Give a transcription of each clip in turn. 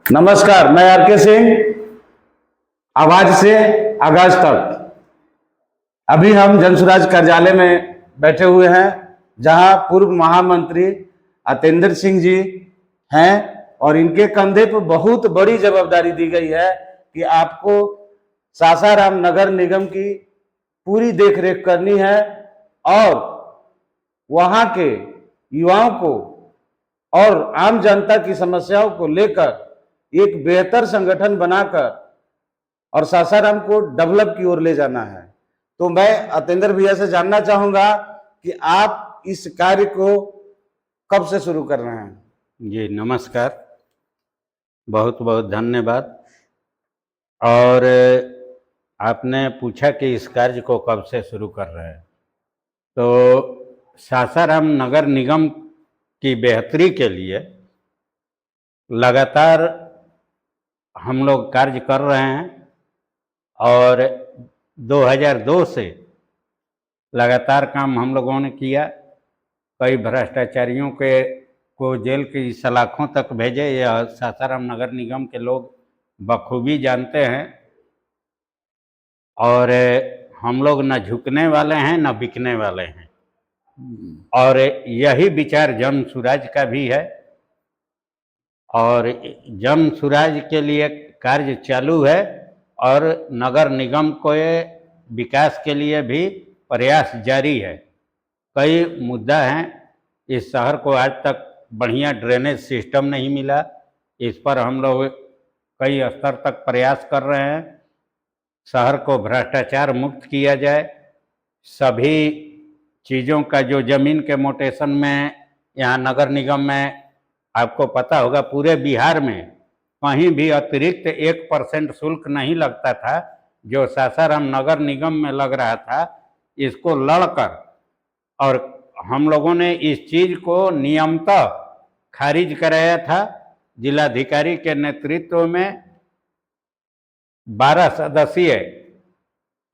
नमस्कार, मैं आर.के. सिंह, आवाज से आगाज तक। अभी हम जनसुराज कार्यालय में बैठे हुए हैं, जहां पूर्व महामंत्री अतेंद्र सिंह जी हैं और इनके कंधे पर बहुत बड़ी जवाबदारी दी गई है कि आपको सासाराम नगर निगम की पूरी देखरेख करनी है और वहां के युवाओं को और आम जनता की समस्याओं को लेकर एक बेहतर संगठन बनाकर और सासाराम को डेवलप की ओर ले जाना है। तो मैं अतेंद्र भैया से जानना चाहूंगा कि आप इस कार्य को कब से शुरू कर रहे हैं? जी नमस्कार, बहुत बहुत धन्यवाद। और आपने पूछा कि इस कार्य को कब से शुरू कर रहे हैं, तो सासाराम नगर निगम की बेहतरी के लिए लगातार हम लोग कार्य कर रहे हैं और 2002 से लगातार काम हम लोगों ने किया। कई भ्रष्टाचारियों को जेल की सलाखों तक भेजे, यह सासाराम नगर निगम के लोग बखूबी जानते हैं। और हम लोग न झुकने वाले हैं न बिकने वाले हैं, और यही विचार जन सुराज का भी है। और जन सुराज के लिए कार्य चालू है और नगर निगम को विकास के लिए भी प्रयास जारी है। कई मुद्दा हैं, इस शहर को आज तक बढ़िया ड्रेनेज सिस्टम नहीं मिला, इस पर हम लोग कई स्तर तक प्रयास कर रहे हैं। शहर को भ्रष्टाचार मुक्त किया जाए, सभी चीज़ों का जो जमीन के मोटेशन में यहाँ नगर निगम में आपको पता होगा पूरे बिहार में कहीं भी अतिरिक्त 1% शुल्क नहीं लगता था, जो सासाराम नगर निगम में लग रहा था। इसको लड़कर और हम लोगों ने इस चीज़ को नियमतः खारिज कराया था। जिलाधिकारी के नेतृत्व में 12 सदस्यीय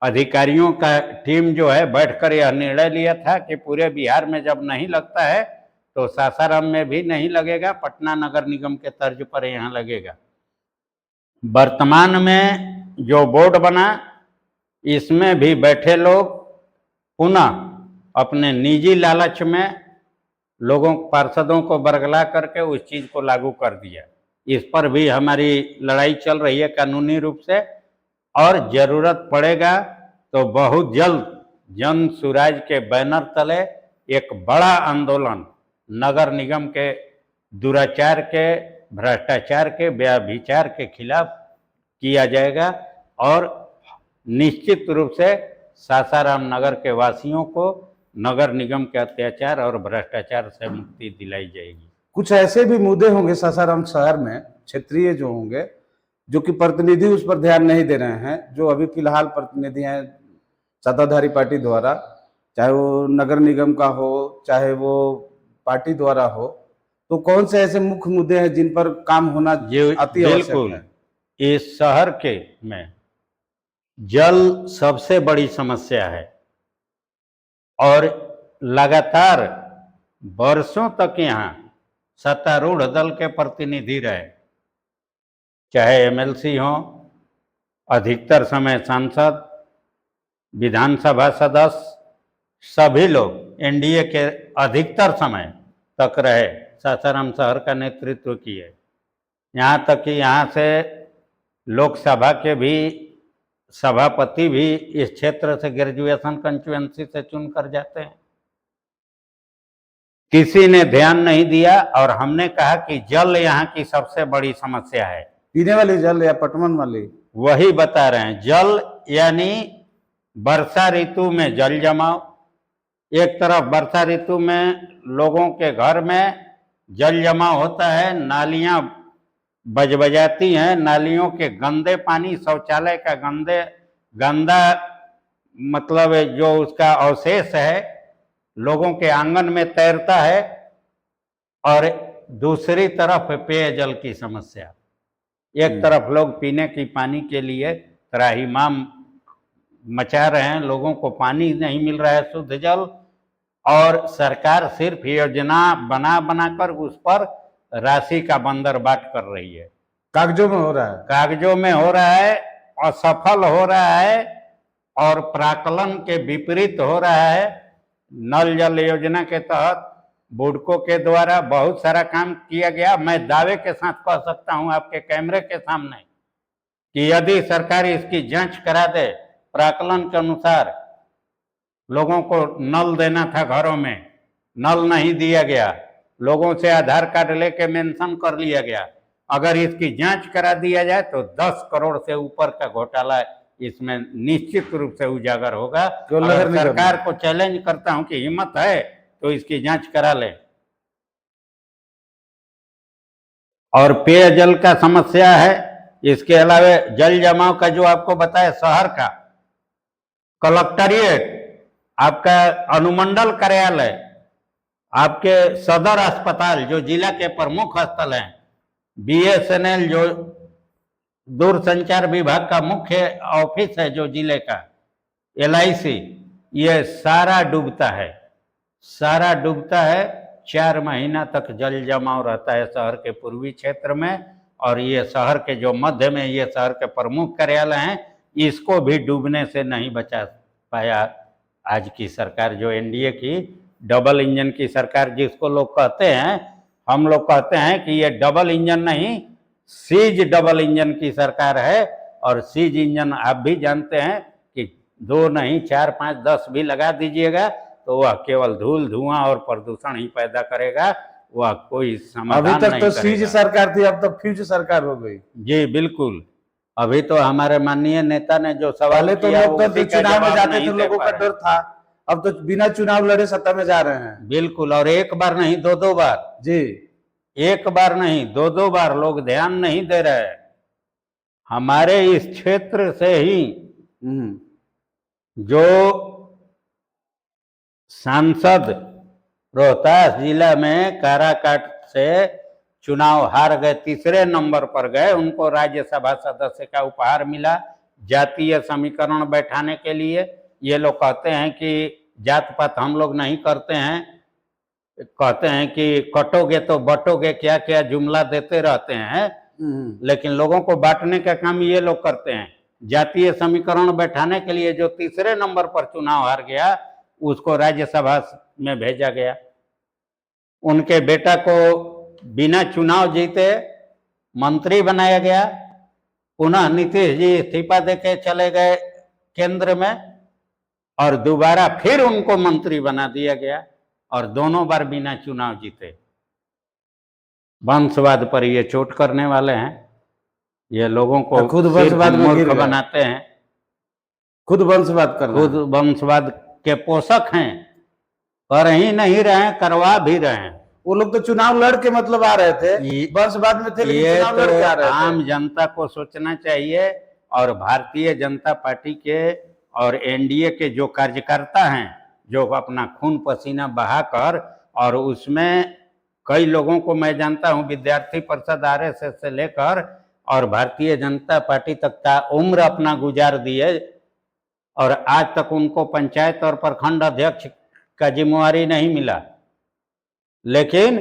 अधिकारियों का टीम जो है बैठकर यह निर्णय लिया था कि पूरे बिहार में जब नहीं लगता है तो सासाराम में भी नहीं लगेगा, पटना नगर निगम के तर्ज पर यहाँ लगेगा। वर्तमान में जो बोर्ड बना, इसमें भी बैठे लोग पुनः अपने निजी लालच में लोगों पार्षदों को बरगला करके उस चीज़ को लागू कर दिया। इस पर भी हमारी लड़ाई चल रही है कानूनी रूप से, और ज़रूरत पड़ेगा तो बहुत जल्द जन सुराज के बैनर तले एक बड़ा आंदोलन नगर निगम के दुराचार के, भ्रष्टाचार के, व्यभिचार के खिलाफ किया जाएगा और निश्चित रूप से सासाराम नगर के वासियों को नगर निगम के अत्याचार और भ्रष्टाचार से मुक्ति दिलाई जाएगी। कुछ ऐसे भी मुद्दे होंगे सासाराम शहर में, क्षेत्रीय जो होंगे, जो कि प्रतिनिधि उस पर ध्यान नहीं दे रहे हैं, जो अभी फिलहाल प्रतिनिधि हैं सत्ताधारी पार्टी द्वारा, चाहे वो नगर निगम का हो चाहे वो पार्टी द्वारा हो। तो कौन से ऐसे मुख्य मुद्दे हैं जिन पर काम होना अति आवश्यक है? इस शहर के में जल सबसे बड़ी समस्या है और लगातार वर्षों तक यहाँ सत्तारूढ़ दल के प्रतिनिधि रहे, चाहे एमएलसी हो, अधिकतर समय सांसद, विधानसभा सदस्य, सभी लोग एनडीए के अधिकतर समय तक रहे, सासाराम शहर का नेतृत्व किए। यहाँ तक कि यहाँ से लोकसभा के भी सभापति भी इस क्षेत्र से ग्रेजुएशन कंस्टिट्यूएंसी से चुनकर जाते हैं। किसी ने ध्यान नहीं दिया और हमने कहा कि जल यहाँ की सबसे बड़ी समस्या है। पीने वाली जल या पटवन वाली? वही बता रहे हैं, जल यानी वर्षा ऋतु में जल जमाव। एक तरफ वर्षा ऋतु में लोगों के घर में जल जमाव होता है, नालियां बजबजाती हैं, नालियों के गंदे पानी, शौचालय का गंदा मतलब जो उसका अवशेष है लोगों के आंगन में तैरता है, और दूसरी तरफ पेयजल की समस्या। एक तरफ लोग पीने की पानी के लिए त्राहिमाम मचा रहे हैं, लोगों को पानी नहीं मिल रहा है शुद्ध जल, और सरकार सिर्फ योजना बना कर उस पर राशि का बंदरबाट कर रही है। कागजों में हो रहा है। कागजों में हो रहा है, असफल हो रहा है और प्राक्कलन के विपरीत हो रहा है। नल जल योजना के तहत बुडको के द्वारा बहुत सारा काम किया गया। मैं दावे के साथ कह सकता हूं आपके कैमरे के सामने कि यदि सरकार इसकी जांच करा दे, प्राक्कलन के अनुसार लोगों को नल देना था घरों में, नल नहीं दिया गया, लोगों से आधार कार्ड लेके मेंशन कर लिया गया। अगर इसकी जांच करा दिया जाए तो 10 करोड़ से ऊपर का घोटाला इसमें निश्चित रूप से उजागर होगा। अगर सरकार को चैलेंज करता हूं कि हिम्मत है तो इसकी जांच करा ले। और पेयजल का समस्या है, इसके अलावा जल जमाव का जो आपको बताया, शहर का कलेक्ट्रेट, आपका अनुमंडल कार्यालय, आपके सदर अस्पताल जो जिला के प्रमुख स्थल हैं, BSNL जो दूरसंचार विभाग का मुख्य ऑफिस है जो जिले का, LIC, ये सारा डूबता है, सारा डूबता है। 4 महीना तक जल जमाव रहता है शहर के पूर्वी क्षेत्र में। और ये शहर के जो मध्य में ये शहर के प्रमुख कार्यालय हैं, इसको भी डूबने से नहीं बचा पाया आज की सरकार, जो NDA की डबल इंजन की सरकार जिसको लोग कहते हैं, हम लोग कहते हैं कि ये डबल इंजन नहीं, सीज डबल इंजन की सरकार है। और सीज इंजन आप भी जानते हैं कि 2 नहीं 4, 5, 10 भी लगा दीजिएगा तो वह केवल धूल धुआं और प्रदूषण ही पैदा करेगा, वह कोई समाधान नहीं करेगा। अभी तक तो सीज सरकार थी, अब तो फ्यूज सरकार हो गई। जी बिल्कुल। अभी तो हमारे माननीय नेता ने जो सवाल पहले तो लोग तो चुनाव में जाते थे, लोगों का डर था, अब तो बिना चुनाव लड़े सत्ता में जा रहे हैं। बिल्कुल। और एक बार नहीं 2-2 बार। जी, एक बार नहीं 2-2 बार। लोग ध्यान नहीं दे रहे। हमारे इस क्षेत्र से ही जो सांसद रोहतास जिला में काराकाट से चुनाव हार गए, 3रे नंबर पर गए, उनको राज्यसभा सदस्य का उपहार मिला जातीय समीकरण बैठाने के लिए। ये लोग कहते हैं कि जात पात हम लोग नहीं करते हैं, कहते हैं कि कटोगे तो बटोगे, क्या क्या जुमला देते रहते हैं, लेकिन लोगों को बांटने का काम ये लोग करते हैं। जातीय समीकरण बैठाने के लिए जो 3रे नंबर पर चुनाव हार गया, उसको राज्यसभा में भेजा गया। उनके बेटा को बिना चुनाव जीते मंत्री बनाया गया। पुनः नीतीश जी इस्तीफा देके चले गए केंद्र में और दोबारा फिर उनको मंत्री बना दिया गया और दोनों बार बिना चुनाव जीते। वंशवाद पर ये चोट करने वाले हैं। ये लोगों को खुद वंशवाद में मूर्ख बनाते हैं, खुद वंशवाद कर, खुद वंशवाद के पोषक हैं। कर ही नहीं रहे, करवा भी रहे हैं। वो लोग तो चुनाव लड़ के मतलब आ रहे थे, वंशवाद में थे, लेकिन ये चुनाव लड़ के आ तो रहे थे। आम जनता को सोचना चाहिए। और भारतीय जनता पार्टी के और NDA के जो कार्यकर्ता हैं, जो अपना खून पसीना बहाकर, और उसमें कई लोगों को मैं जानता हूं, विद्यार्थी परिषद RSS से लेकर और भारतीय जनता पार्टी तक का उम्र अपना गुजार दिए, और आज तक उनको पंचायत और प्रखंड अध्यक्ष का जिम्मेवारी नहीं मिला। लेकिन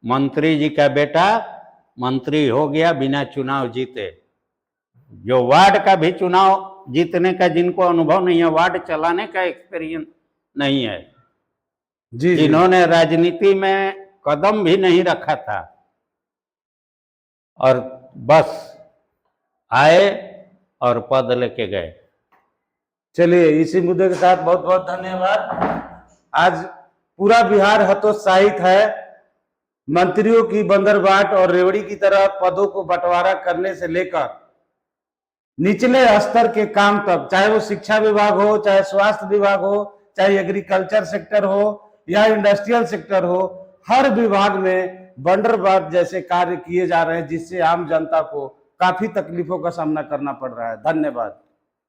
मंत्री जी का बेटा मंत्री हो गया बिना चुनाव जीते। जो वार्ड का भी चुनाव जीतने का जिनको अनुभव नहीं है, वार्ड चलाने का एक्सपीरियंस नहीं है, जी, जिन्होंने राजनीति में कदम भी नहीं रखा था और बस आए और पद लेके गए। चलिए, इसी मुद्दे के साथ बहुत बहुत धन्यवाद। आज पूरा बिहार हतोत्साहित है। मंत्रियों की बंदरबाट और रेवड़ी की तरह पदों को बंटवारा करने से लेकर निचले स्तर के काम तक, चाहे वो शिक्षा विभाग हो, चाहे स्वास्थ्य विभाग हो, चाहे एग्रीकल्चर सेक्टर हो या इंडस्ट्रियल सेक्टर हो, हर विभाग में बंदरबाट जैसे कार्य किए जा रहे हैं, जिससे आम जनता को काफी तकलीफों का सामना करना पड़ रहा है। धन्यवाद।